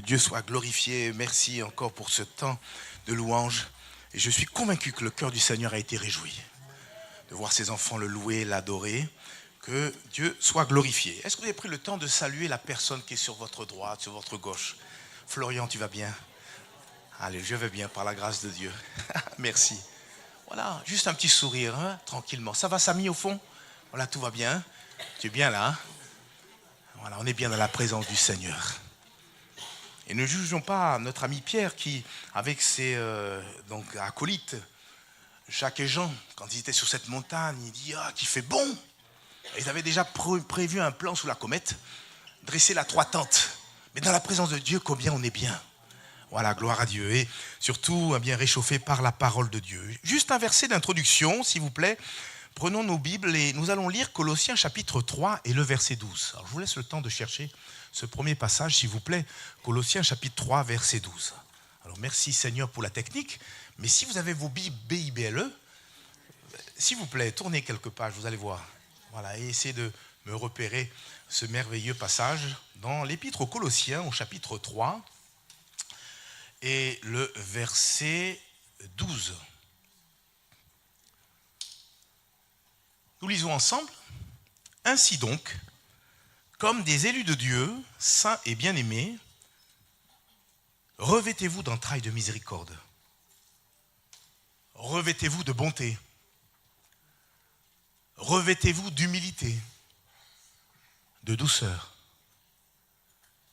Dieu soit glorifié. Merci encore pour ce temps de louange. Et je suis convaincu que le cœur du Seigneur a été réjoui de voir ses enfants le louer, l'adorer. Que Dieu soit glorifié. Est-ce que vous avez pris le temps de saluer la personne qui est sur votre droite, sur votre gauche? Florian, tu vas bien? Allez, je vais bien par la grâce de Dieu. Merci. Voilà, juste un petit sourire, hein, tranquillement. Ça va, Samy, au fond? Voilà, tout va bien. Tu es bien là, hein? Voilà, on est bien dans la présence du Seigneur. Et ne jugeons pas notre ami Pierre qui, avec ses acolytes, Jacques et Jean, quand ils étaient sur cette montagne, il dit « Ah, qu'il fait bon !» Ils avaient déjà prévu un plan sous la comète, dresser la 3 tentes. Mais dans la présence de Dieu, combien on est bien. Voilà, gloire à Dieu. Et surtout, bien réchauffé par la parole de Dieu. Juste un verset d'introduction, s'il vous plaît. Prenons nos Bibles et nous allons lire Colossiens chapitre 3 et le verset 12. Alors, je vous laisse le temps de chercher ce premier passage, s'il vous plaît. Colossiens chapitre 3, verset 12. Alors, merci Seigneur pour la technique. Mais si vous avez vos Bibles BIBLE, s'il vous plaît, tournez quelques pages, vous allez voir. Voilà, et essayez de me repérer ce merveilleux passage dans l'épître aux Colossiens, au chapitre 3, et le verset 12. Nous lisons ensemble. « Ainsi donc, comme des élus de Dieu, saints et bien-aimés, revêtez-vous d'entrailles de miséricorde, revêtez-vous de bonté, revêtez-vous d'humilité, de douceur,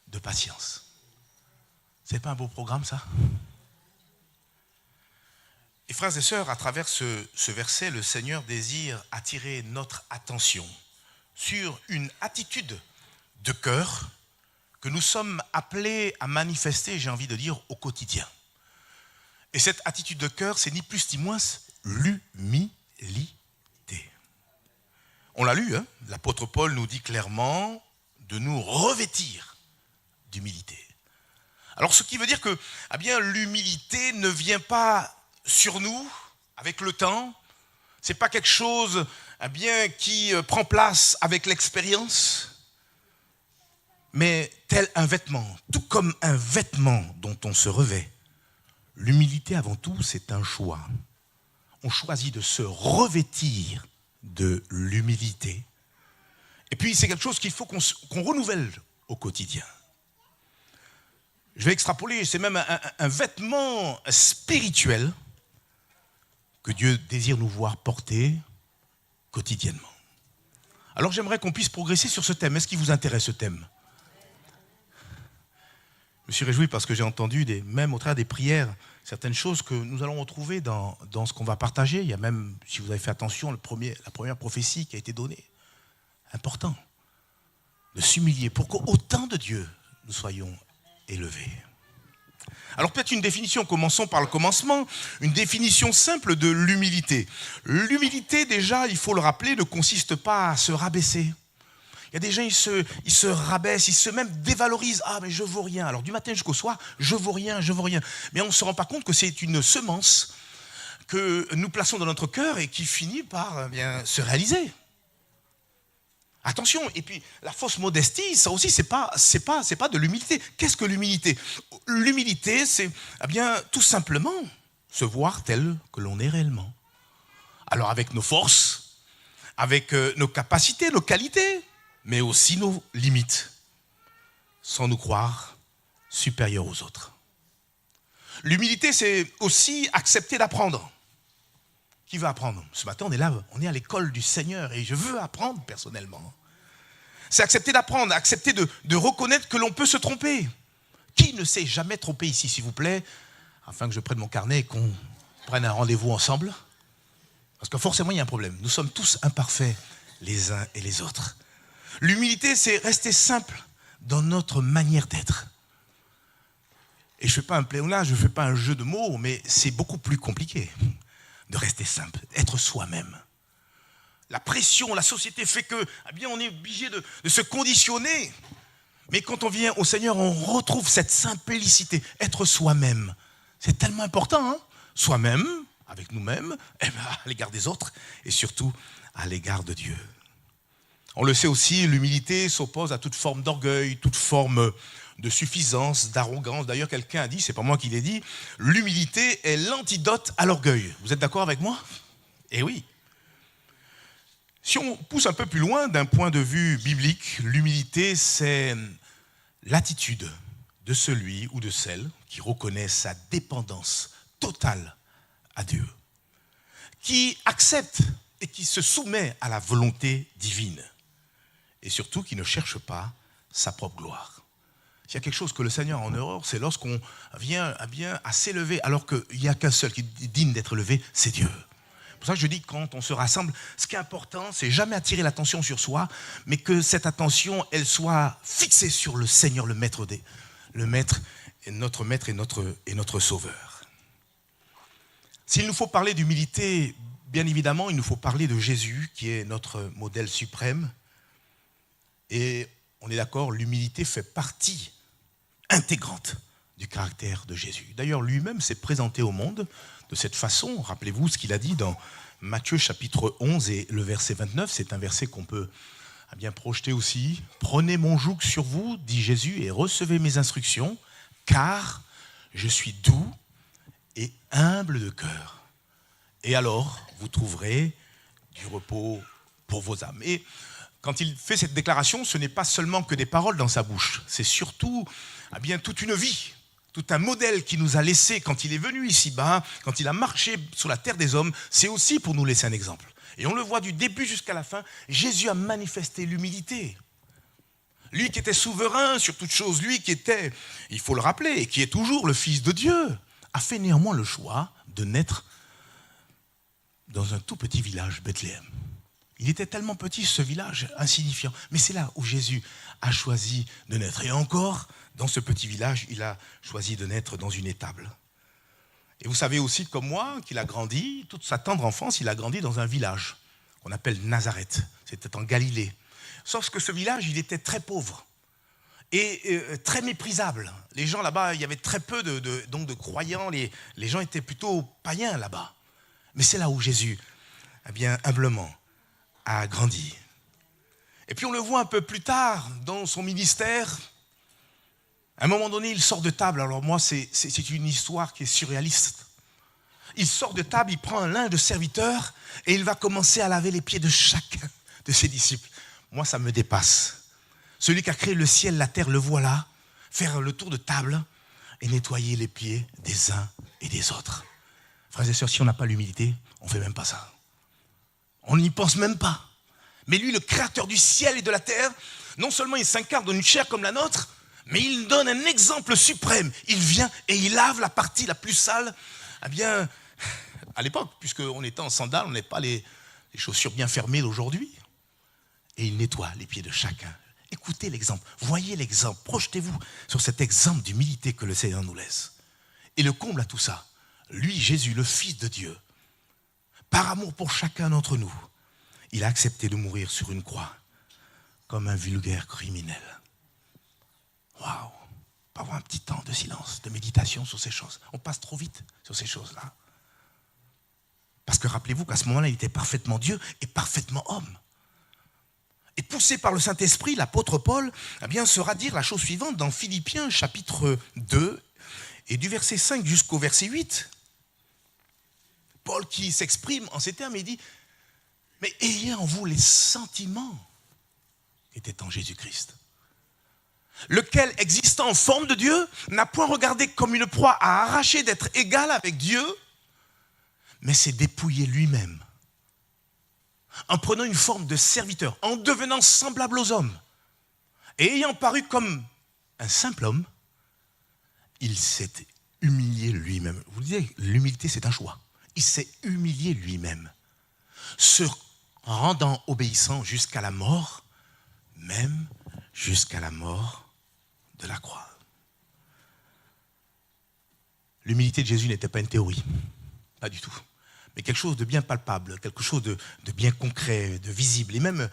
de patience. » C'est pas un beau programme, ça? Et frères et sœurs, à travers ce verset, le Seigneur désire attirer notre attention sur une attitude de cœur que nous sommes appelés à manifester, j'ai envie de dire, au quotidien. Et cette attitude de cœur, c'est ni plus ni moins l'humilité. On l'a lu, hein? L'apôtre Paul nous dit clairement de nous revêtir d'humilité. Alors ce qui veut dire que l'humilité ne vient pas sur nous avec le temps. Ce n'est pas quelque chose qui prend place avec l'expérience, mais tel un vêtement, tout comme un vêtement dont on se revêt. L'humilité avant tout, c'est un choix. On choisit de se revêtir de l'humilité. Et puis c'est quelque chose qu'il faut qu'on renouvelle au quotidien. Je vais extrapoler, c'est même un vêtement spirituel que Dieu désire nous voir porter quotidiennement. Alors j'aimerais qu'on puisse progresser sur ce thème. Est-ce qu'il vous intéresse ce thème? Je me suis réjoui parce que j'ai entendu, même au travers des prières, certaines choses que nous allons retrouver dans ce qu'on va partager. Il y a même, si vous avez fait attention, la première prophétie qui a été donnée. Important de s'humilier pour qu'au temps de Dieu, nous soyons élevés. Alors peut-être une définition, commençons par le commencement, une définition simple de l'humilité. L'humilité, déjà, il faut le rappeler, ne consiste pas à se rabaisser. Il y a des gens, ils se rabaissent, ils se même dévalorisent. Ah, mais je vaux rien. Alors du matin jusqu'au soir, je vaux rien, je vaux rien. Mais on ne se rend pas compte que c'est une semence que nous plaçons dans notre cœur et qui finit par se réaliser. Attention, et puis la fausse modestie, ça aussi, c'est pas de l'humilité. Qu'est-ce que l'humilité? L'humilité, c'est tout simplement se voir tel que l'on est réellement. Alors avec nos forces, avec nos capacités, nos qualités, mais aussi nos limites, sans nous croire supérieurs aux autres. L'humilité, c'est aussi accepter d'apprendre. Qui veut apprendre? Ce matin, on est là, on est à l'école du Seigneur et je veux apprendre personnellement. C'est accepter d'apprendre, accepter de reconnaître que l'on peut se tromper. Qui ne s'est jamais trompé ici, s'il vous plaît, afin que je prenne mon carnet et qu'on prenne un rendez-vous ensemble? Parce que forcément, il y a un problème. Nous sommes tous imparfaits les uns et les autres. L'humilité, c'est rester simple dans notre manière d'être. Et je ne fais pas un pléonasme, je ne fais pas un jeu de mots, mais c'est beaucoup plus compliqué de rester simple, être soi-même. La pression, la société fait que, on est obligé de se conditionner. Mais quand on vient au Seigneur, on retrouve cette simplicité, être soi-même. C'est tellement important, hein? Soi-même, avec nous-mêmes, à l'égard des autres, et surtout à l'égard de Dieu. On le sait aussi, l'humilité s'oppose à toute forme d'orgueil, toute forme de suffisance, d'arrogance. D'ailleurs, quelqu'un a dit, c'est pas moi qui l'ai dit, l'humilité est l'antidote à l'orgueil. Vous êtes d'accord avec moi? Eh oui. Si on pousse un peu plus loin d'un point de vue biblique, l'humilité, c'est l'attitude de celui ou de celle qui reconnaît sa dépendance totale à Dieu, qui accepte et qui se soumet à la volonté divine, et surtout qui ne cherche pas sa propre gloire. S'il y a quelque chose que le Seigneur a en horreur, c'est lorsqu'on vient à s'élever, alors qu'il n'y a qu'un seul qui est digne d'être élevé, c'est Dieu. C'est pour ça que je dis que quand on se rassemble, ce qui est important, c'est jamais attirer l'attention sur soi, mais que cette attention, elle soit fixée sur le Seigneur, le Maître et notre Sauveur. S'il nous faut parler d'humilité, bien évidemment, il nous faut parler de Jésus, qui est notre modèle suprême. Et on est d'accord, l'humilité fait partie intégrante du caractère de Jésus. D'ailleurs, lui-même s'est présenté au monde de cette façon. Rappelez-vous ce qu'il a dit dans Matthieu chapitre 11 et le verset 29. C'est un verset qu'on peut bien projeter aussi. « Prenez mon joug sur vous, dit Jésus, et recevez mes instructions, car je suis doux et humble de cœur. Et alors, vous trouverez du repos pour vos âmes. » Et quand il fait cette déclaration, ce n'est pas seulement que des paroles dans sa bouche, c'est surtout toute une vie, tout un modèle qu'il nous a laissé quand il est venu ici-bas, quand il a marché sur la terre des hommes, c'est aussi pour nous laisser un exemple. Et on le voit du début jusqu'à la fin, Jésus a manifesté l'humilité. Lui qui était souverain sur toute chose, lui qui était, il faut le rappeler, et qui est toujours le Fils de Dieu, a fait néanmoins le choix de naître dans un tout petit village, Bethléem. Il était tellement petit, ce village, insignifiant. Mais c'est là où Jésus a choisi de naître. Et encore, dans ce petit village, il a choisi de naître dans une étable. Et vous savez aussi, comme moi, qu'il a grandi, toute sa tendre enfance, il a grandi dans un village qu'on appelle Nazareth. C'était en Galilée. Sauf que ce village, il était très pauvre et très méprisable. Les gens là-bas, il y avait très peu de croyants. Les gens étaient plutôt païens là-bas. Mais c'est là où Jésus, humblement, a grandi. Et puis on le voit un peu plus tard dans son ministère. À un moment donné, il sort de table. Alors moi, c'est une histoire qui est surréaliste. Il sort de table, il prend un linge de serviteur et il va commencer à laver les pieds de chacun de ses disciples. Moi, ça me dépasse. Celui qui a créé le ciel, la terre, le voilà, faire le tour de table et nettoyer les pieds des uns et des autres. Frères et sœurs, si on n'a pas l'humilité, on ne fait même pas ça. On n'y pense même pas. Mais lui, le créateur du ciel et de la terre, non seulement il s'incarne dans une chair comme la nôtre, mais il donne un exemple suprême. Il vient et il lave la partie la plus sale. À l'époque, puisqu'on était en sandales, on n'avait pas les chaussures bien fermées d'aujourd'hui. Et il nettoie les pieds de chacun. Écoutez l'exemple, voyez l'exemple, projetez-vous sur cet exemple d'humilité que le Seigneur nous laisse. Et le comble à tout ça, lui, Jésus, le Fils de Dieu, par amour pour chacun d'entre nous, il a accepté de mourir sur une croix comme un vulgaire criminel. Waouh! On peut avoir un petit temps de silence, de méditation sur ces choses. On passe trop vite sur ces choses-là. Parce que rappelez-vous qu'à ce moment-là, il était parfaitement Dieu et parfaitement homme. Et poussé par le Saint-Esprit, l'apôtre Paul sera dire la chose suivante dans Philippiens chapitre 2 et du verset 5 jusqu'au verset 8. Paul qui s'exprime en ces termes, il dit « Mais ayez en vous les sentiments qui étaient en Jésus-Christ, lequel, existant en forme de Dieu, n'a point regardé comme une proie à arracher d'être égal avec Dieu, mais s'est dépouillé lui-même, en prenant une forme de serviteur, en devenant semblable aux hommes, et ayant paru comme un simple homme, il s'est humilié lui-même. Vous disiez, l'humilité c'est un choix. Il s'est humilié lui-même, se rendant obéissant jusqu'à la mort, même jusqu'à la mort de la croix. L'humilité de Jésus n'était pas une théorie, pas du tout, mais quelque chose de bien palpable, quelque chose de bien concret, de visible, et même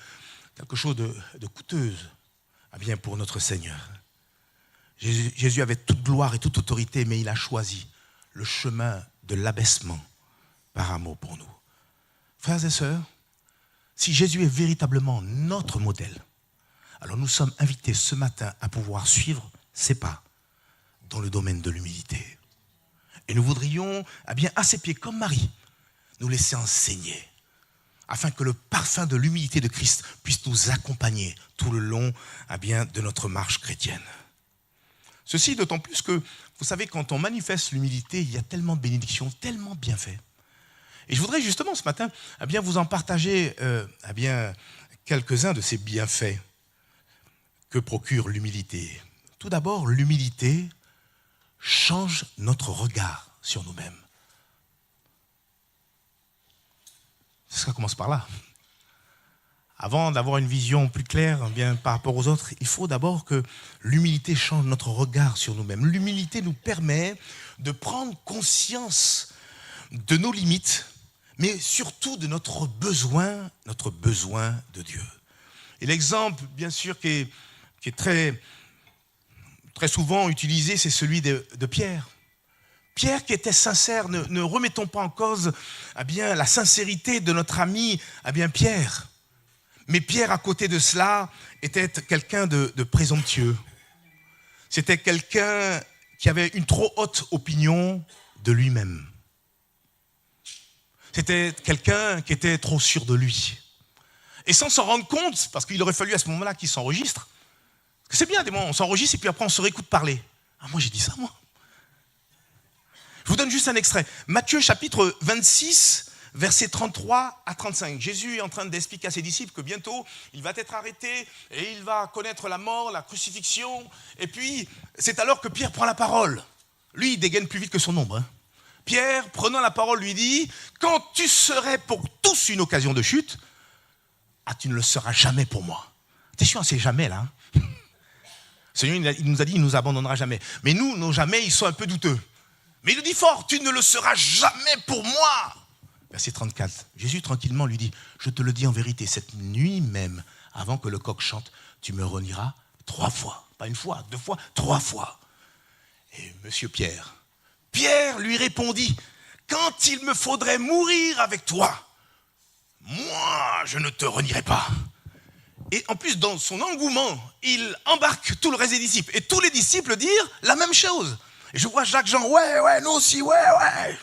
quelque chose de coûteuse pour notre Seigneur. Jésus avait toute gloire et toute autorité, mais il a choisi le chemin de l'abaissement par amour pour nous. Frères et sœurs, si Jésus est véritablement notre modèle, alors nous sommes invités ce matin à pouvoir suivre ses pas dans le domaine de l'humilité. Et nous voudrions, à ses pieds, comme Marie, nous laisser enseigner, afin que le parfum de l'humilité de Christ puisse nous accompagner tout le long de notre marche chrétienne. Ceci d'autant plus que, vous savez, quand on manifeste l'humilité, il y a tellement de bénédictions, tellement de bienfaits. Et je voudrais justement ce matin vous en partager quelques-uns de ces bienfaits que procure l'humilité. Tout d'abord, l'humilité change notre regard sur nous-mêmes. Ça commence par là. Avant d'avoir une vision plus claire par rapport aux autres, il faut d'abord que l'humilité change notre regard sur nous-mêmes. L'humilité nous permet de prendre conscience de nos limites, mais surtout de notre besoin de Dieu. Et l'exemple, bien sûr, qui est très, très souvent utilisé, c'est celui de Pierre. Pierre qui était sincère, ne remettons pas en cause la sincérité de notre ami Pierre. Mais Pierre, à côté de cela, était quelqu'un de présomptueux. C'était quelqu'un qui avait une trop haute opinion de lui-même. C'était quelqu'un qui était trop sûr de lui. Et sans s'en rendre compte, parce qu'il aurait fallu à ce moment-là qu'il s'enregistre. Parce que c'est bien, des moments, on s'enregistre et puis après on se réécoute parler. Ah, moi j'ai dit ça, moi. Je vous donne juste un extrait. Matthieu chapitre 26, versets 33 à 35. Jésus est en train d'expliquer à ses disciples que bientôt il va être arrêté et il va connaître la mort, la crucifixion. Et puis c'est alors que Pierre prend la parole. Lui, il dégaine plus vite que son ombre. Pierre, prenant la parole, lui dit « Quand tu serais pour tous une occasion de chute, tu ne le seras jamais pour moi. » T'es sûr, c'est jamais là. Le Seigneur, il nous a dit, il ne nous abandonnera jamais. Mais nous, nos jamais, ils sont un peu douteux. Mais il nous dit fort, tu ne le seras jamais pour moi. Verset 34, Jésus tranquillement lui dit, je te le dis en vérité, cette nuit même, avant que le coq chante, tu me renieras 3 fois. Pas une fois, 2 fois, 3 fois. Et monsieur Pierre lui répondit, quand il me faudrait mourir avec toi, moi, je ne te renierai pas. Et en plus, dans son engouement, il embarque tout le reste des disciples. Et tous les disciples dirent la même chose. Et je vois Jacques Jean, ouais, nous aussi, ouais.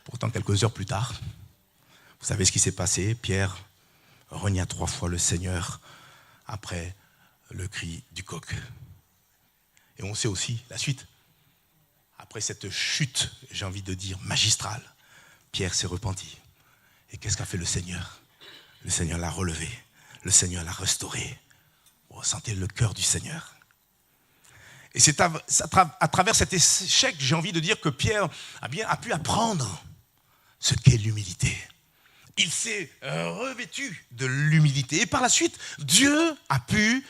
Pourtant, quelques heures plus tard, vous savez ce qui s'est passé. Pierre renia 3 fois le Seigneur après le cri du coq. Et on sait aussi la suite. Après cette chute, j'ai envie de dire magistrale, Pierre s'est repenti. Et qu'est-ce qu'a fait le Seigneur ? Le Seigneur l'a relevé. Le Seigneur l'a restauré. Vous ressentez le cœur du Seigneur. Et c'est à travers cet échec, j'ai envie de dire que Pierre a pu apprendre ce qu'est l'humilité. Il s'est revêtu de l'humilité. Et par la suite, Dieu a pu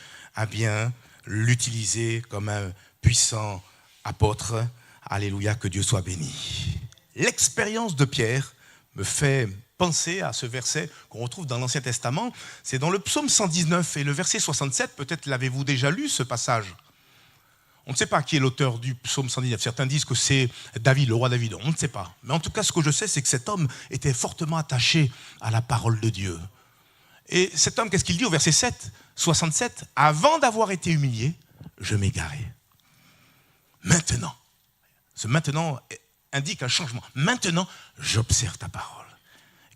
l'utiliser comme un puissant apôtre. Alléluia, que Dieu soit béni. L'expérience de Pierre me fait penser à ce verset qu'on retrouve dans l'Ancien Testament. C'est dans le psaume 119 et le verset 67. Peut-être l'avez-vous déjà lu, ce passage. On ne sait pas qui est l'auteur du psaume 119. Certains disent que c'est David, le roi David. On ne sait pas. Mais en tout cas, ce que je sais, c'est que cet homme était fortement attaché à la parole de Dieu. Et cet homme, qu'est-ce qu'il dit au verset 67 ? Avant d'avoir été humilié, je m'égarais. Maintenant, ce maintenant indique un changement. Maintenant, j'observe ta parole.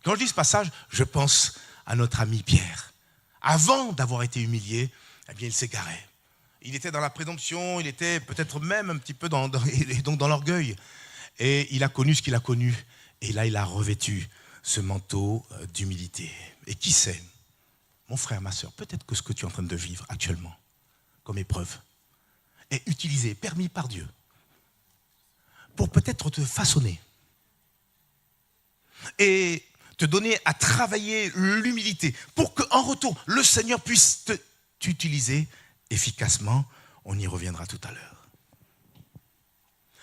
Quand je lis ce passage, je pense à notre ami Pierre. Avant d'avoir été humilié, il s'égarait. Il était dans la présomption, il était peut-être même un petit peu dans l'orgueil. Et il a connu ce qu'il a connu. Et là, il a revêtu ce manteau d'humilité. Et qui sait, mon frère, ma soeur, peut-être que ce que tu es en train de vivre actuellement, comme épreuve, est utilisé, permis par Dieu, pour peut-être te façonner et te donner à travailler l'humilité, pour qu'en retour, le Seigneur puisse t'utiliser efficacement. On y reviendra tout à l'heure.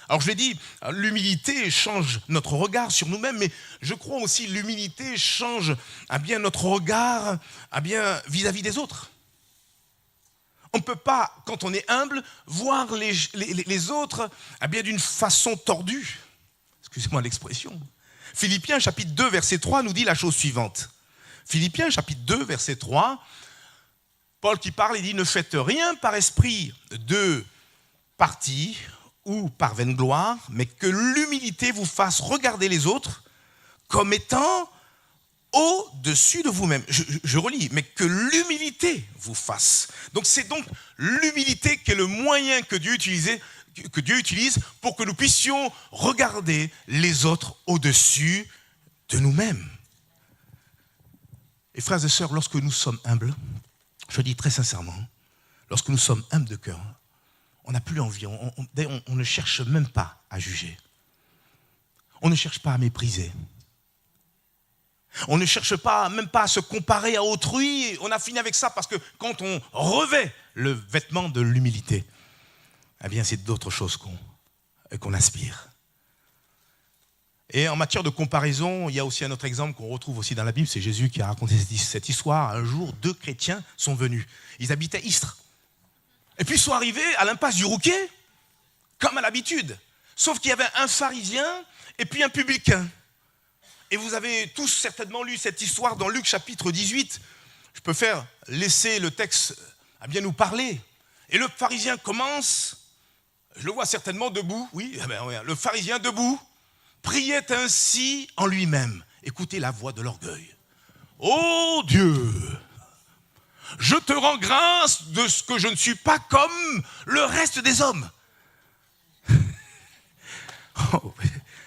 Alors je l'ai dit, l'humilité change notre regard sur nous-mêmes, mais je crois aussi que l'humilité change notre regard vis-à-vis des autres. On ne peut pas, quand on est humble, voir les autres d'une façon tordue. Excusez-moi l'expression. Philippiens chapitre 2, verset 3 nous dit la chose suivante. Philippiens chapitre 2, verset 3. Paul qui parle, il dit, ne faites rien par esprit de parti ou par vaine gloire, mais que l'humilité vous fasse regarder les autres comme étant au-dessus de vous-même. Je relis, mais que l'humilité vous fasse. Donc c'est donc l'humilité qui est le moyen que Dieu utilise pour que nous puissions regarder les autres au-dessus de nous-mêmes. Et frères et sœurs, lorsque nous sommes humbles, je dis très sincèrement, lorsque nous sommes humbles de cœur, on n'a plus envie, on ne cherche même pas à juger. On ne cherche pas à mépriser. On ne cherche pas, même pas à se comparer à autrui. On a fini avec ça parce que quand on revêt le vêtement de l'humilité, eh bien c'est d'autres choses qu'on aspire. Et en matière de comparaison, il y a aussi un autre exemple qu'on retrouve aussi dans la Bible, c'est Jésus qui a raconté cette histoire. Un jour, 2 chrétiens sont venus. Ils habitaient Istres. Et puis ils sont arrivés à l'impasse du Rouquet, comme à l'habitude. Sauf qu'il y avait un pharisien et puis un publicain. Et vous avez tous certainement lu cette histoire dans Luc chapitre 18. Je peux laisser le texte à bien nous parler. Et le pharisien commence, je le vois certainement debout, oui, le pharisien debout, priait ainsi en lui-même. Écoutez la voix de l'orgueil. Ô Dieu, je te rends grâce de ce que je ne suis pas comme le reste des hommes. Oh,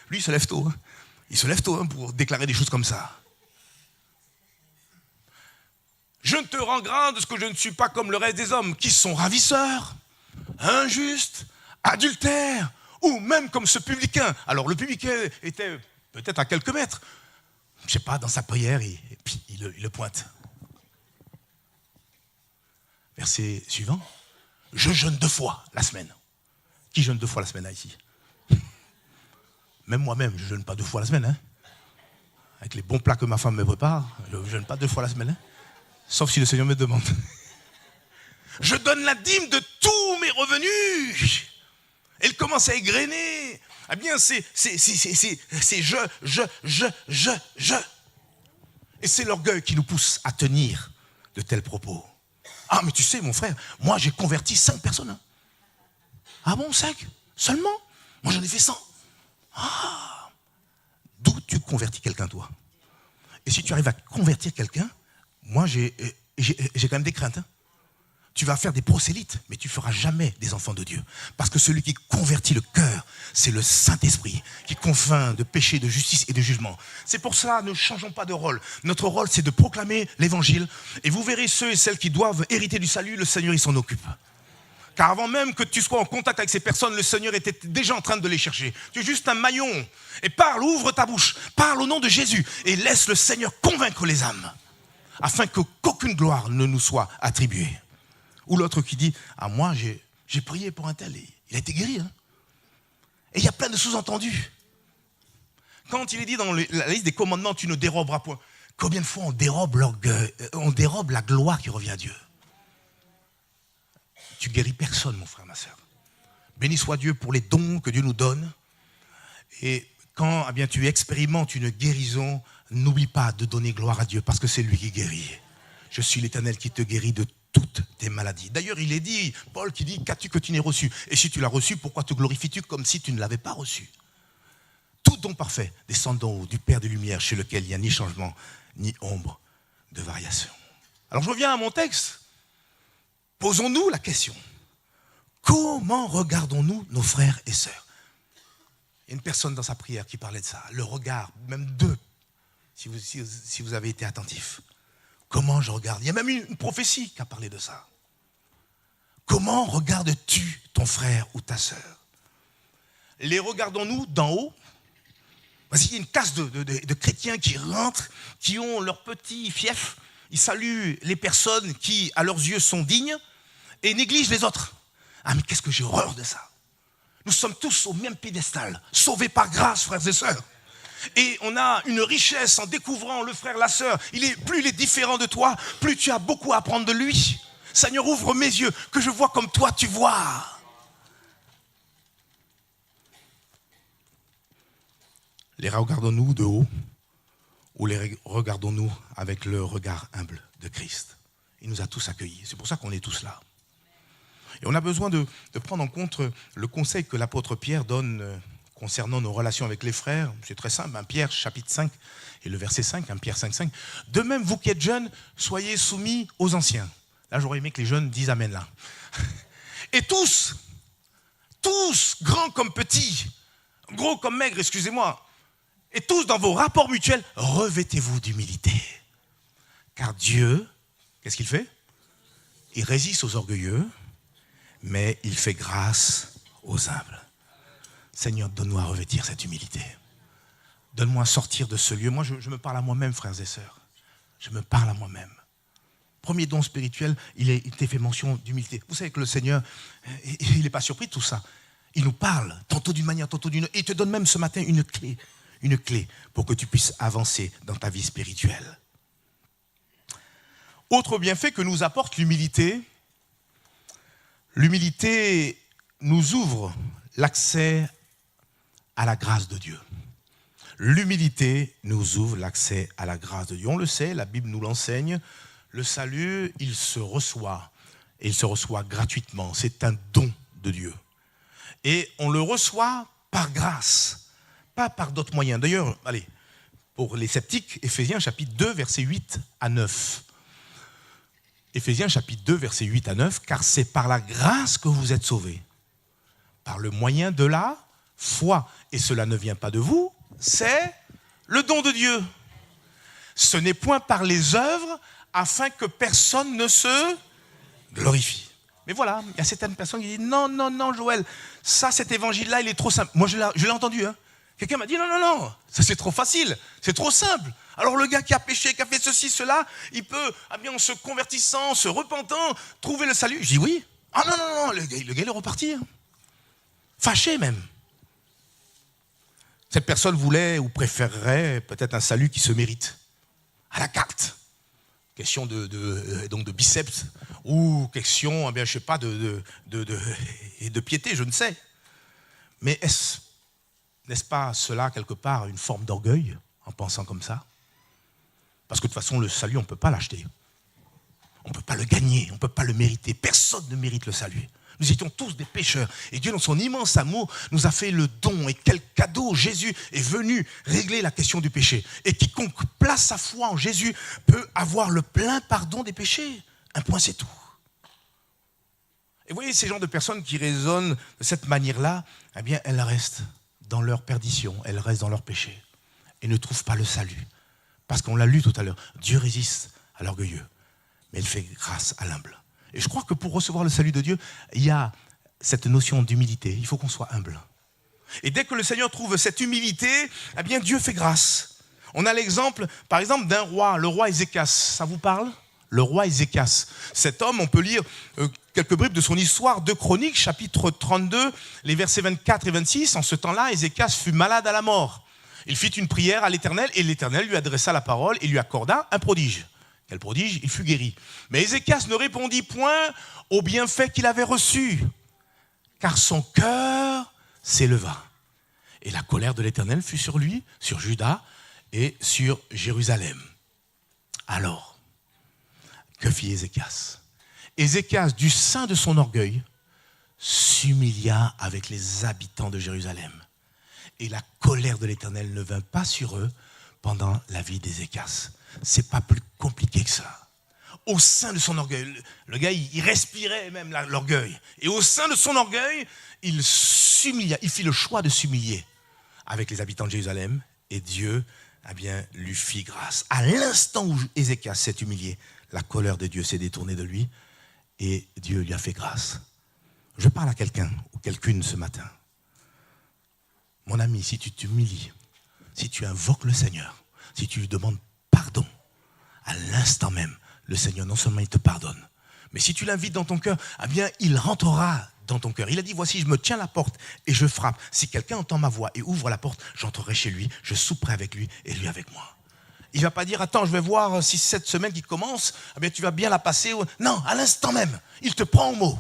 lui, il se lève tôt. Il se lève tôt pour déclarer des choses comme ça. Je ne te rends grâce de ce que je ne suis pas comme le reste des hommes qui sont ravisseurs, injustes, adultères, ou même comme ce publicain. Alors le publicain était peut-être à quelques mètres. Je ne sais pas, dans sa prière, et puis il le pointe. Verset suivant. Je jeûne 2 fois la semaine. Qui jeûne 2 fois la semaine là, ici? Même moi-même, je ne jeûne pas 2 fois la semaine. Hein. Avec les bons plats que ma femme me prépare, je ne jeûne pas 2 fois la semaine. Hein. Sauf si le Seigneur me demande. Je donne la dîme de tous mes revenus. Elle commence à égrener. Eh bien, c'est je. Et c'est l'orgueil qui nous pousse à tenir de tels propos. Ah, mais tu sais, mon frère, moi j'ai converti 5 personnes. Hein. Ah bon, 5 seulement? Moi j'en ai fait 100. Ah, d'où tu convertis quelqu'un, toi? Et si tu arrives à convertir quelqu'un, moi j'ai quand même des craintes. Hein. Tu vas faire des prosélytes, mais tu ne feras jamais des enfants de Dieu. Parce que celui qui convertit le cœur, c'est le Saint-Esprit, qui convainc de péché, de justice et de jugement. C'est pour ça, ne changeons pas de rôle. Notre rôle, c'est de proclamer l'évangile. Et vous verrez ceux et celles qui doivent hériter du salut, le Seigneur, il s'en occupe. Car avant même que tu sois en contact avec ces personnes, le Seigneur était déjà en train de les chercher. Tu es juste un maillon. Et parle, ouvre ta bouche, parle au nom de Jésus et laisse le Seigneur convaincre les âmes, afin qu'aucune gloire ne nous soit attribuée. Ou l'autre qui dit, ah moi j'ai prié pour un tel, et il a été guéri. Hein. Et il y a plein de sous-entendus. Quand il est dit dans la liste des commandements, tu ne déroberas point. Combien de fois on dérobe l'orgueil, on dérobe la gloire qui revient à Dieu. Tu guéris personne, mon frère, ma sœur. Béni soit Dieu pour les dons que Dieu nous donne. Et quand tu expérimentes une guérison, n'oublie pas de donner gloire à Dieu, parce que c'est lui qui guérit. Je suis l'Éternel qui te guérit de toutes tes maladies. D'ailleurs, il est dit, Paul qui dit, qu'as-tu que tu n'aies reçu? Et si tu l'as reçu, pourquoi te glorifies-tu comme si tu ne l'avais pas reçu? Tout don parfait descend d'en haut, du Père des Lumières, chez lequel il n'y a ni changement, ni ombre de variation. Alors je reviens à mon texte. Posons-nous la question. Comment regardons-nous nos frères et sœurs? Il y a une personne dans sa prière qui parlait de ça. Le regard, même deux, si vous avez été attentif. Comment je regarde? Il y a même une prophétie qui a parlé de ça. Comment regardes-tu ton frère ou ta sœur? Les regardons-nous d'en haut? Parce qu'il y a une caste de chrétiens qui rentrent, qui ont leur petit fief. Ils saluent les personnes qui, à leurs yeux, sont dignes et négligent les autres. Ah, mais qu'est-ce que j'ai horreur de ça? Nous sommes tous au même piédestal, sauvés par grâce, frères et sœurs. Et on a une richesse en découvrant le frère, la sœur. Plus il est différent de toi, plus tu as beaucoup à apprendre de lui. Seigneur, ouvre mes yeux, que je vois comme toi tu vois. Les regardons-nous de haut ou les regardons-nous avec le regard humble de Christ? il nous a tous accueillis. C'est pour ça qu'on est tous là. Et on a besoin de prendre en compte le conseil que l'apôtre Pierre donne concernant nos relations avec les frères. C'est très simple, 1 Pierre chapitre 5 et le verset 5, 1 Pierre 5, 5. De même, vous qui êtes jeunes, soyez soumis aux anciens. Là, j'aurais aimé que les jeunes disent amen là. Et tous, grands comme petits, gros comme maigres, excusez-moi, et tous dans vos rapports mutuels, revêtez-vous d'humilité. Car Dieu, qu'est-ce qu'il fait? Il résiste aux orgueilleux, mais il fait grâce aux humbles. Seigneur, donne-nous à revêtir cette humilité. Donne-moi à sortir de ce lieu. Moi, je me parle à moi-même, frères et sœurs. Je me parle à moi-même. Premier don spirituel, il t'est fait mention d'humilité. Vous savez que le Seigneur, il n'est pas surpris de tout ça. Il nous parle, tantôt d'une manière, tantôt d'une autre. Et il te donne même ce matin une clé pour que tu puisses avancer dans ta vie spirituelle. Autre bienfait que nous apporte l'humilité nous ouvre l'accès à la grâce de Dieu. L'humilité nous ouvre l'accès à la grâce de Dieu. On le sait, la Bible nous l'enseigne. Le salut, il se reçoit. Et il se reçoit gratuitement. C'est un don de Dieu. Et on le reçoit par grâce, pas par d'autres moyens. D'ailleurs, allez, pour les sceptiques, Éphésiens chapitre 2, versets 8 à 9. Éphésiens chapitre 2, versets 8 à 9. Car c'est par la grâce que vous êtes sauvés, par le moyen de la foi. Et cela ne vient pas de vous, c'est le don de Dieu. Ce n'est point par les œuvres, afin que personne ne se glorifie. Mais voilà, il y a certaines personnes qui disent non, Joël, ça, cet évangile-là, il est trop simple. Moi, je l'ai entendu. Hein. Quelqu'un m'a dit non, ça c'est trop facile, c'est trop simple. Alors le gars qui a péché, qui a fait ceci, cela, il peut, en se convertissant, en se repentant, trouver le salut. Je dis oui. Ah non, le gars il est reparti. Hein. Fâché même. Cette personne voulait ou préférerait peut-être un salut qui se mérite. À la carte. Question donc de biceps ou question, je ne sais pas, de piété, je ne sais. Mais n'est-ce pas cela, quelque part, une forme d'orgueil, en pensant comme ça? Parce que de toute façon, le salut, on ne peut pas l'acheter. On ne peut pas le gagner, on ne peut pas le mériter. Personne ne mérite le salut. Nous étions tous des pécheurs. Et Dieu, dans son immense amour, nous a fait le don. Et quel cadeau! Jésus est venu régler la question du péché. Et quiconque place sa foi en Jésus peut avoir le plein pardon des péchés. Un point, c'est tout. Et vous voyez, ces genres de personnes qui raisonnent de cette manière-là, elles restent dans leur perdition, elles restent dans leur péché. Et ne trouvent pas le salut. Parce qu'on l'a lu tout à l'heure, Dieu résiste à l'orgueilleux, mais il fait grâce à l'humble. Et je crois que pour recevoir le salut de Dieu, il y a cette notion d'humilité. Il faut qu'on soit humble. Et dès que le Seigneur trouve cette humilité, Dieu fait grâce. On a l'exemple, par exemple, d'un roi, le roi Ézéchias. Ça vous parle? Le roi Ézéchias. Cet homme, on peut lire quelques bribes de son histoire, 2 Chroniques, chapitre 32, les versets 24 et 26. En ce temps-là, Ézéchias fut malade à la mort. Il fit une prière à l'Éternel et l'Éternel lui adressa la parole et lui accorda un prodige. Quel prodige? Il fut guéri. Mais Ézéchias ne répondit point au bienfait qu'il avait reçu, car son cœur s'éleva. Et la colère de l'Éternel fut sur lui, sur Juda et sur Jérusalem. Alors, que fit Ézéchias? Ézéchias, du sein de son orgueil, s'humilia avec les habitants de Jérusalem. Et la colère de l'Éternel ne vint pas sur eux pendant la vie d'Ézéchias. C'est pas plus compliqué que ça. Au sein de son orgueil, le gars, il respirait même l'orgueil. Et au sein de son orgueil, il s'humilia. Il fit le choix de s'humilier avec les habitants de Jérusalem. Et Dieu, lui fit grâce. À l'instant où Ézéchias s'est humilié, la colère de Dieu s'est détournée de lui. Et Dieu lui a fait grâce. Je parle à quelqu'un ou quelqu'une ce matin. Mon ami, si tu t'humilies, si tu invoques le Seigneur, si tu lui demandes pardon, à l'instant même, le Seigneur non seulement il te pardonne, mais si tu l'invites dans ton cœur, il rentrera dans ton cœur. Il a dit, voici, je me tiens à la porte et je frappe. Si quelqu'un entend ma voix et ouvre la porte, j'entrerai chez lui, je souperai avec lui et lui avec moi. Il ne va pas dire, attends, je vais voir si cette semaine qui commence, tu vas bien la passer. Non, à l'instant même, il te prend au mot.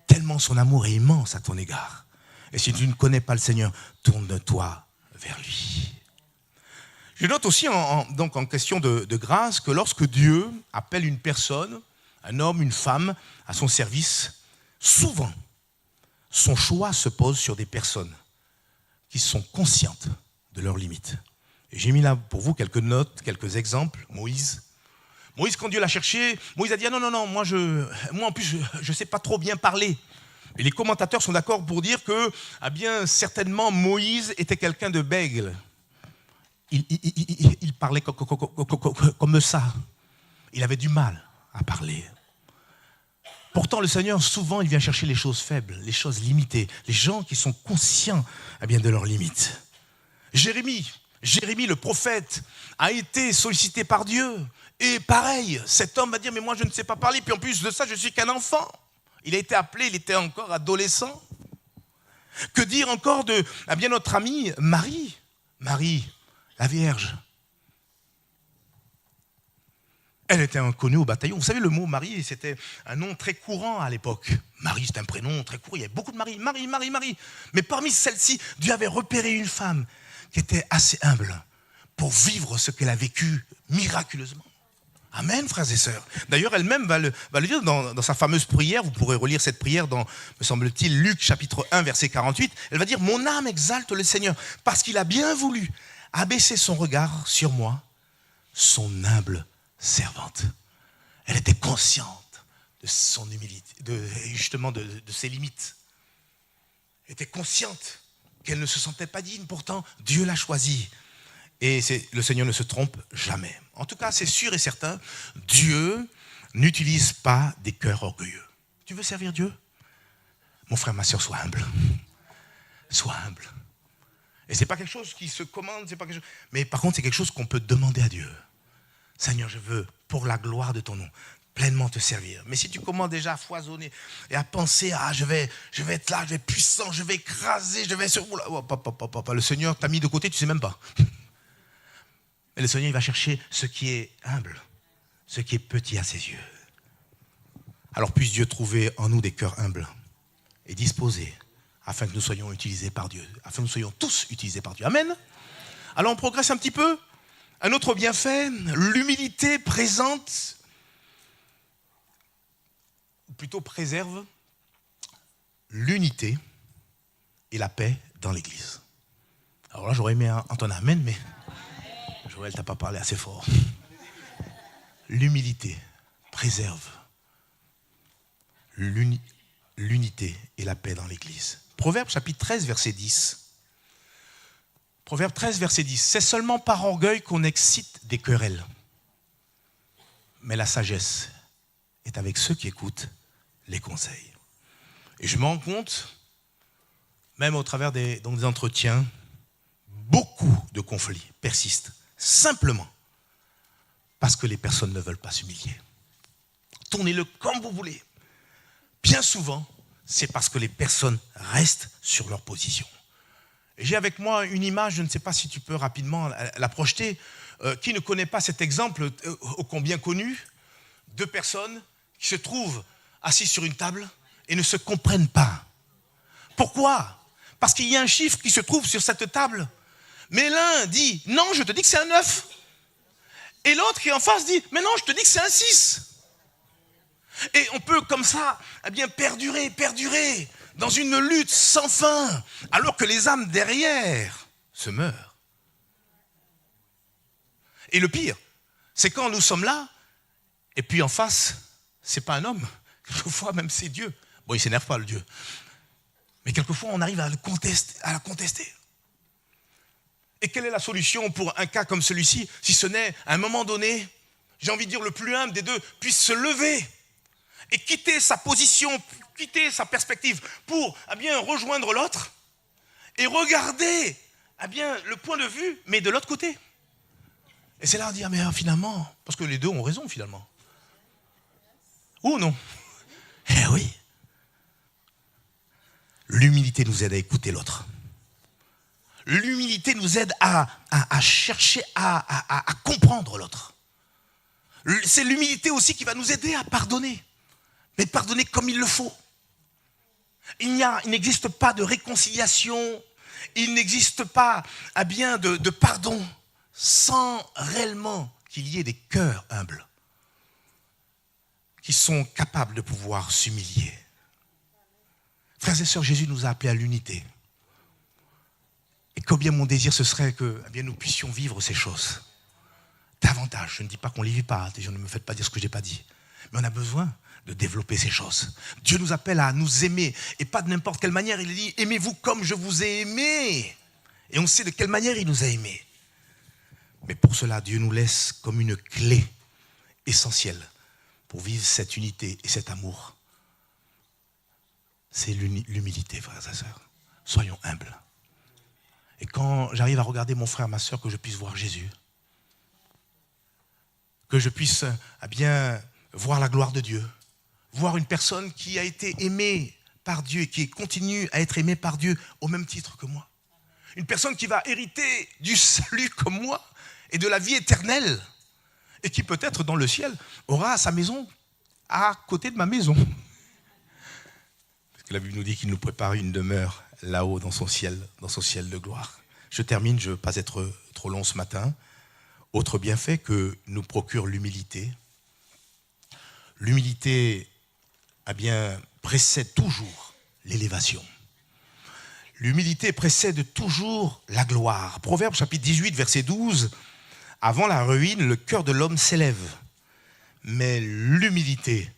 Tellement son amour est immense à ton égard. Et si tu ne connais pas le Seigneur, tourne-toi vers lui. Je note aussi donc en question de grâce que lorsque Dieu appelle une personne, un homme, une femme, à son service, souvent, son choix se pose sur des personnes qui sont conscientes de leurs limites. Et j'ai mis là pour vous quelques notes, quelques exemples. Moïse, quand Dieu l'a cherché, Moïse a dit « Ah non, moi en plus, je ne sais pas trop bien parler ». Et les commentateurs sont d'accord pour dire que, bien, certainement, Moïse était quelqu'un de bègle. Il parlait comme ça. Il avait du mal à parler. Pourtant, le Seigneur, souvent, il vient chercher les choses faibles, les choses limitées, les gens qui sont conscients bien, de leurs limites. Jérémie, le prophète, a été sollicité par Dieu. Et pareil, cet homme va dire, mais moi, je ne sais pas parler. Puis en plus de ça, je suis qu'un enfant. Il a été appelé, il était encore adolescent. Que dire encore de bien, notre amie Marie, la Vierge. Elle était inconnue au bataillon. Vous savez, le mot Marie, c'était un nom très courant à l'époque. Marie, c'est un prénom très courant. Il y avait beaucoup de Marie. Mais parmi celles-ci, Dieu avait repéré une femme qui était assez humble pour vivre ce qu'elle a vécu miraculeusement. Amen, frères et sœurs. D'ailleurs, elle-même va le dire dans sa fameuse prière. Vous pourrez relire cette prière dans, me semble-t-il, Luc chapitre 1, verset 48. Elle va dire « Mon âme exalte le Seigneur, parce qu'il a bien voulu abaisser son regard sur moi, son humble servante. » Elle était consciente de son humilité, justement de ses limites. Elle était consciente qu'elle ne se sentait pas digne. Pourtant, Dieu l'a choisie. Et le Seigneur ne se trompe jamais. En tout cas, c'est sûr et certain, Dieu n'utilise pas des cœurs orgueilleux. Tu veux servir Dieu? Mon frère, ma soeur, sois humble. Sois humble. Et ce n'est pas quelque chose qui se commande, c'est pas quelque chose... mais par contre, c'est quelque chose qu'on peut demander à Dieu. Seigneur, je veux, pour la gloire de ton nom, pleinement te servir. Mais si tu commences déjà à foisonner et à penser, je vais être là, je vais être puissant, je vais écraser, je vais... Le Seigneur t'a mis de côté, tu ne sais même pas. Et le Seigneur, il va chercher ce qui est humble, ce qui est petit à ses yeux. Alors puisse Dieu trouver en nous des cœurs humbles et disposés afin que nous soyons utilisés par Dieu, afin que nous soyons tous utilisés par Dieu. Amen. Alors on progresse un petit peu. Un autre bienfait, l'humilité présente, ou plutôt préserve, l'unité et la paix dans l'Église. Alors là, j'aurais aimé entendre Amen, mais Joël t'a pas parlé assez fort. L'humilité préserve l'unité et la paix dans l'Église. Proverbe chapitre 13, verset 10. Proverbe 13, verset 10. C'est seulement par orgueil qu'on excite des querelles. Mais la sagesse est avec ceux qui écoutent les conseils. Et je me rends compte, même au travers des entretiens, beaucoup de conflits persistent. Simplement parce que les personnes ne veulent pas s'humilier. Tournez-le comme vous voulez. Bien souvent, c'est parce que les personnes restent sur leur position. Et j'ai avec moi une image, je ne sais pas si tu peux rapidement la projeter. Qui ne connaît pas cet exemple ô combien connu? Deux personnes qui se trouvent assises sur une table et ne se comprennent pas. Pourquoi? Parce qu'il y a un chiffre qui se trouve sur cette table. Mais l'un dit, non, je te dis que c'est un 9. Et l'autre qui est en face dit, mais non, je te dis que c'est un 6. Et on peut comme ça, perdurer dans une lutte sans fin, alors que les âmes derrière se meurent. Et le pire, c'est quand nous sommes là, et puis en face, c'est pas un homme, quelquefois même c'est Dieu. Bon, il s'énerve pas, le Dieu. Mais quelquefois, on arrive à la contester. Et quelle est la solution pour un cas comme celui-ci, si ce n'est, à un moment donné, j'ai envie de dire le plus humble des deux, puisse se lever et quitter sa position, quitter sa perspective pour rejoindre l'autre et regarder le point de vue, mais de l'autre côté. Et c'est là on dit, mais finalement, parce que les deux ont raison finalement. Ou non? Eh oui. L'humilité nous aide à écouter l'autre. L'humilité nous aide à chercher à comprendre l'autre. C'est l'humilité aussi qui va nous aider à pardonner. Mais pardonner comme il le faut. Il n'existe pas de réconciliation, il n'existe pas de pardon sans réellement qu'il y ait des cœurs humbles qui sont capables de pouvoir s'humilier. Frères et sœurs, Jésus nous a appelés à l'unité. Et combien mon désir ce serait que nous puissions vivre ces choses. Davantage, je ne dis pas qu'on ne les vit pas, ne me faites pas dire ce que je n'ai pas dit. Mais on a besoin de développer ces choses. Dieu nous appelle à nous aimer, et pas de n'importe quelle manière. Il dit, aimez-vous comme je vous ai aimé. Et on sait de quelle manière il nous a aimés. Mais pour cela, Dieu nous laisse comme une clé essentielle pour vivre cette unité et cet amour. C'est l'humilité, frères et sœurs. Soyons humbles. Et quand j'arrive à regarder mon frère, ma sœur, que je puisse voir Jésus, que je puisse voir la gloire de Dieu, voir une personne qui a été aimée par Dieu et qui continue à être aimée par Dieu au même titre que moi. Une personne qui va hériter du salut comme moi et de la vie éternelle et qui peut-être dans le ciel aura sa maison à côté de ma maison. Parce que la Bible nous dit qu'il nous prépare une demeure là-haut dans son ciel de gloire. Je termine, je ne veux pas être trop long ce matin. Autre bienfait que nous procure l'humilité. L'humilité, précède toujours l'élévation. L'humilité précède toujours la gloire. Proverbe chapitre 18, verset 12. Avant la ruine, le cœur de l'homme s'élève. Mais l'humilité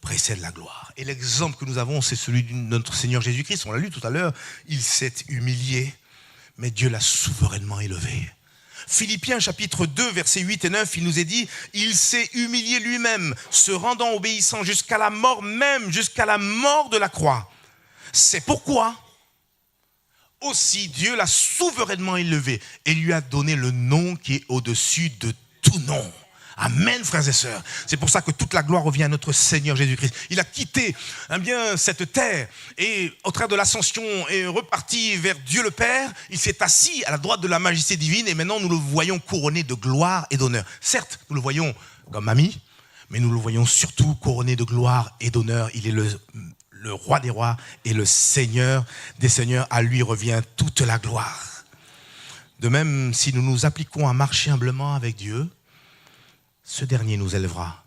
précède la gloire. Et l'exemple que nous avons, c'est celui de notre Seigneur Jésus-Christ. On l'a lu tout à l'heure. Il s'est humilié, mais Dieu l'a souverainement élevé. Philippiens chapitre 2, versets 8 et 9, il nous est dit, il s'est humilié lui-même, se rendant obéissant jusqu'à la mort même, jusqu'à la mort de la croix. C'est pourquoi aussi Dieu l'a souverainement élevé et lui a donné le nom qui est au-dessus de tout nom. Amen, frères et sœurs. C'est pour ça que toute la gloire revient à notre Seigneur Jésus-Christ. Il a quitté cette terre et au travers de l'ascension est reparti vers Dieu le Père. Il s'est assis à la droite de la majesté divine et maintenant nous le voyons couronné de gloire et d'honneur. Certes, nous le voyons comme ami, mais nous le voyons surtout couronné de gloire et d'honneur. Il est le roi des rois et le Seigneur des seigneurs. À lui revient toute la gloire. De même, si nous nous appliquons à marcher humblement avec Dieu, ce dernier nous élèvera.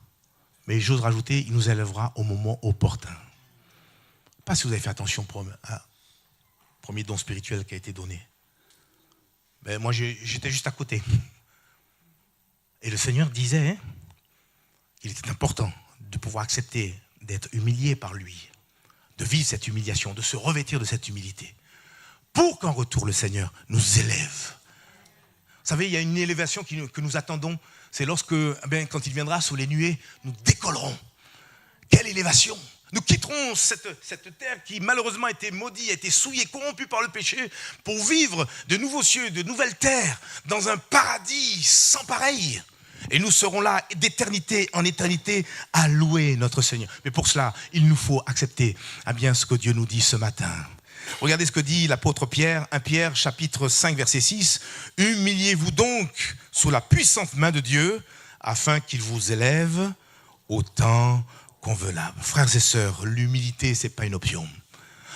Mais j'ose rajouter, il nous élèvera au moment opportun. Pas si vous avez fait attention au premier don spirituel qui a été donné. Moi, j'étais juste à côté. Et le Seigneur disait qu'il était important de pouvoir accepter d'être humilié par lui, de vivre cette humiliation, de se revêtir de cette humilité, pour qu'en retour le Seigneur nous élève. Vous savez, il y a une élévation que nous attendons. C'est lorsque, quand il viendra sous les nuées, nous décollerons. Quelle élévation! Nous quitterons cette terre qui malheureusement a été maudite, a été souillée, corrompue par le péché, pour vivre de nouveaux cieux, de nouvelles terres, dans un paradis sans pareil. Et nous serons là d'éternité en éternité à louer notre Seigneur. Mais pour cela, il nous faut accepter ce que Dieu nous dit ce matin. Regardez ce que dit l'apôtre Pierre, 1 Pierre chapitre 5 verset 6. « Humiliez-vous donc sous la puissante main de Dieu, afin qu'il vous élève au temps convenable. » Frères et sœurs, l'humilité, ce n'est pas une option.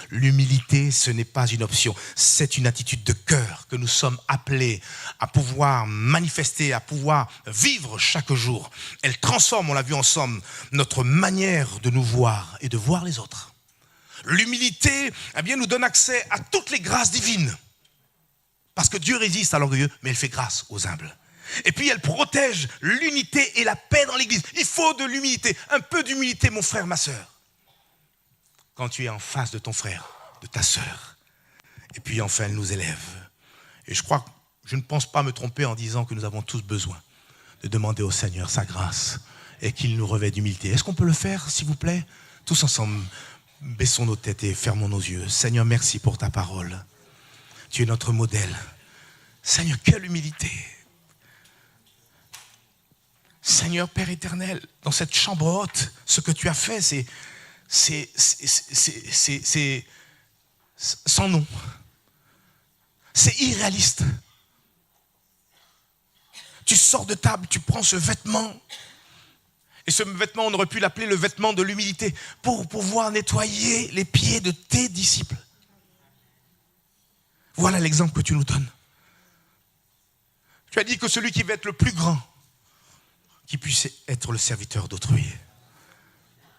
L'humilité, ce n'est pas une option. C'est une attitude de cœur que nous sommes appelés à pouvoir manifester, à pouvoir vivre chaque jour. Elle transforme, on l'a vu ensemble, notre manière de nous voir et de voir les autres. L'humilité, nous donne accès à toutes les grâces divines. Parce que Dieu résiste à l'orgueilleux, mais elle fait grâce aux humbles. Et puis elle protège l'unité et la paix dans l'église. Il faut de l'humilité, un peu d'humilité, mon frère, ma sœur. Quand tu es en face de ton frère, de ta sœur. Et puis enfin, elle nous élève. Et je ne pense pas me tromper en disant que nous avons tous besoin de demander au Seigneur sa grâce et qu'il nous revêt d'humilité. Est-ce qu'on peut le faire, s'il vous plaît? Tous ensemble. Baissons nos têtes et fermons nos yeux. Seigneur, merci pour ta parole. Tu es notre modèle. Seigneur, quelle humilité. Seigneur, Père éternel, dans cette chambre haute, ce que tu as fait, c'est sans nom. C'est irréaliste. Tu sors de table, tu prends ce vêtement. Et ce vêtement, on aurait pu l'appeler le vêtement de l'humilité pour pouvoir nettoyer les pieds de tes disciples. Voilà l'exemple que tu nous donnes. Tu as dit que celui qui veut être le plus grand, qui puisse être le serviteur d'autrui.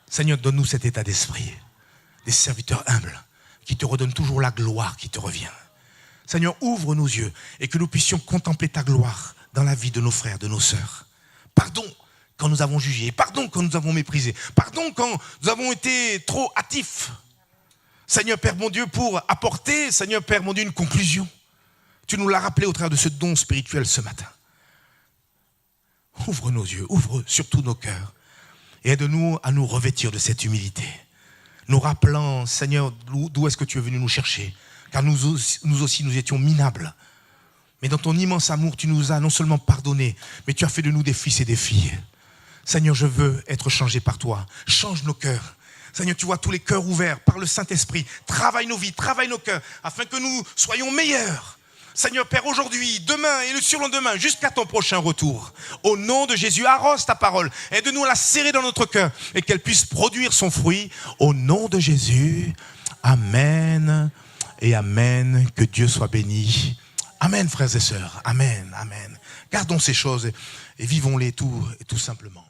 Seigneur, donne-nous cet état d'esprit, des serviteurs humbles, qui te redonnent toujours la gloire qui te revient. Seigneur, ouvre nos yeux et que nous puissions contempler ta gloire dans la vie de nos frères, de nos sœurs. Pardon quand nous avons jugé, pardon quand nous avons méprisé, pardon quand nous avons été trop hâtifs. Seigneur Père mon Dieu, pour apporter, Seigneur Père mon Dieu, une conclusion. Tu nous l'as rappelé au travers de ce don spirituel ce matin. Ouvre nos yeux, ouvre surtout nos cœurs et aide-nous à nous revêtir de cette humilité. Nous rappelant, Seigneur, d'où est-ce que tu es venu nous chercher, car nous aussi nous étions minables. Mais dans ton immense amour, tu nous as non seulement pardonné, mais tu as fait de nous des fils et des filles. Seigneur, je veux être changé par toi. Change nos cœurs. Seigneur, tu vois tous les cœurs ouverts par le Saint-Esprit. Travaille nos vies, travaille nos cœurs, afin que nous soyons meilleurs. Seigneur Père, aujourd'hui, demain et le surlendemain, jusqu'à ton prochain retour. Au nom de Jésus, arrose ta parole. Aide-nous à la serrer dans notre cœur et qu'elle puisse produire son fruit. Au nom de Jésus, Amen et Amen. Que Dieu soit béni. Amen, frères et sœurs. Amen, Amen. Gardons ces choses et vivons-les tout simplement.